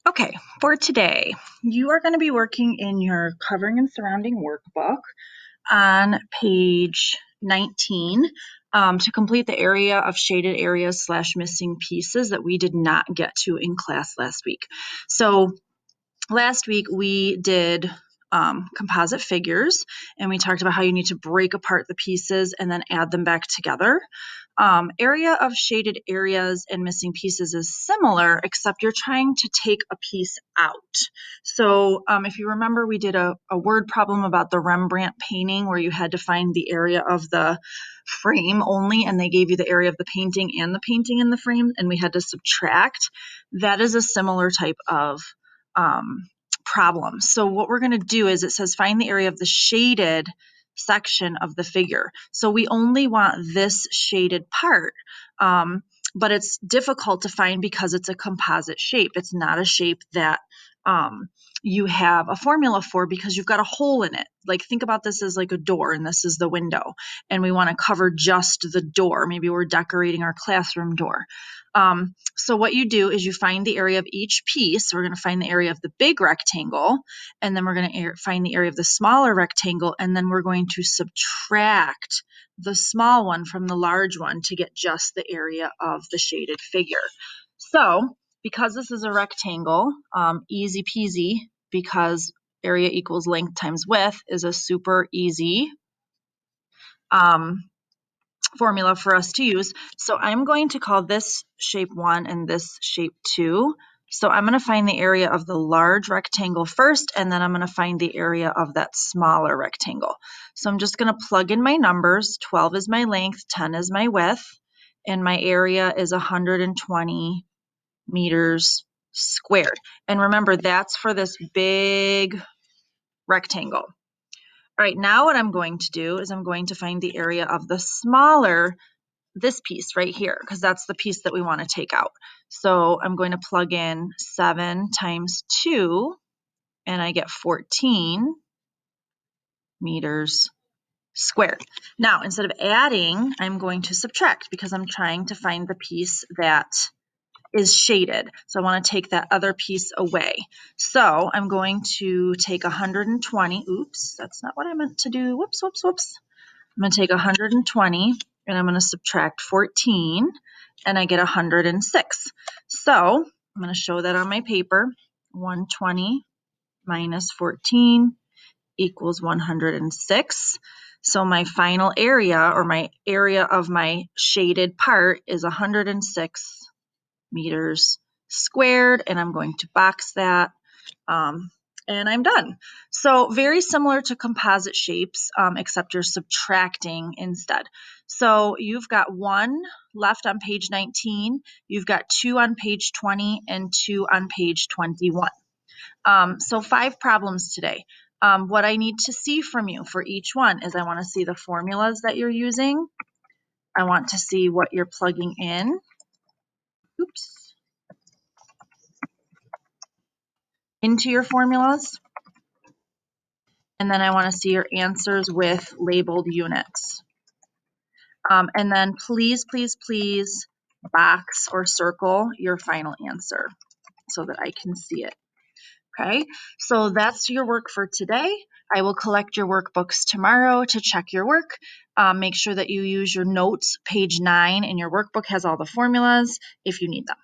Okay, for today, you are going to be working in your Covering and Surrounding workbook on page 19 to complete the area of shaded areas / missing pieces that we did not get to in class last week. So last week we did composite figures, and we talked about how you need to break apart the pieces and then add them back together. Area of shaded areas and missing pieces is similar, except you're trying to take a piece out. So if you remember, we did a word problem about the Rembrandt painting where you had to find the area of the frame only, and they gave you the area of the painting and the painting in the frame, and we had to subtract. That is a similar type of problem. So what we're going to do is it says find the area of the shaded section of the figure. So we only want this shaded part, but it's difficult to find because it's a composite shape. It's not a shape that you have a formula for because you've got a hole in it. Like think about this as like a door and this is the window, and we want to cover just the door. Maybe we're decorating our classroom door. So what you do is you find the area of each piece. We're going to find the area of the big rectangle, and then we're going to find the area of the smaller rectangle, and then we're going to subtract the small one from the large one to get just the area of the shaded figure. So because this is a rectangle, easy peasy, because area equals length times width is a super easy formula for us to use. So I'm going to call this shape 1 and this shape 2. So I'm going to find the area of the large rectangle first, and then I'm going to find the area of that smaller rectangle. So I'm just going to plug in my numbers. 12 is my length, 10 is my width, and my area is 120 meters squared. And remember, that's for this big rectangle. All right, now what I'm going to do is I'm going to find the area of the smaller, this piece right here, because that's the piece that we want to take out. So I'm going to plug in 7 times 2, and I get 14 meters squared. Now, instead of adding, I'm going to subtract because I'm trying to find the piece that is shaded. So I want to take that other piece away. So I'm going to take 120. Oops, that's not what I meant to do. Whoops. I'm going to take 120 and I'm going to subtract 14 and I get 106. So I'm going to show that on my paper. 120 minus 14 equals 106. So my final area, or my area of my shaded part, is 106 meters squared, and I'm going to box that, and I'm done. So very similar to composite shapes, except you're subtracting instead. So you've got 1 left on page 19, you've got 2 on page 20, and 2 on page 21. So 5 problems today. What I need to see from you for each one is I want to see the formulas that you're using. I want to see what you're plugging in. Oops. Into your formulas. And then I want to see your answers with labeled units. And then please box or circle your final answer so that I can see it. Okay, so that's your work for today. I will collect your workbooks tomorrow to check your work. Make sure that you use your notes. Page 9 in your workbook has all the formulas if you need them.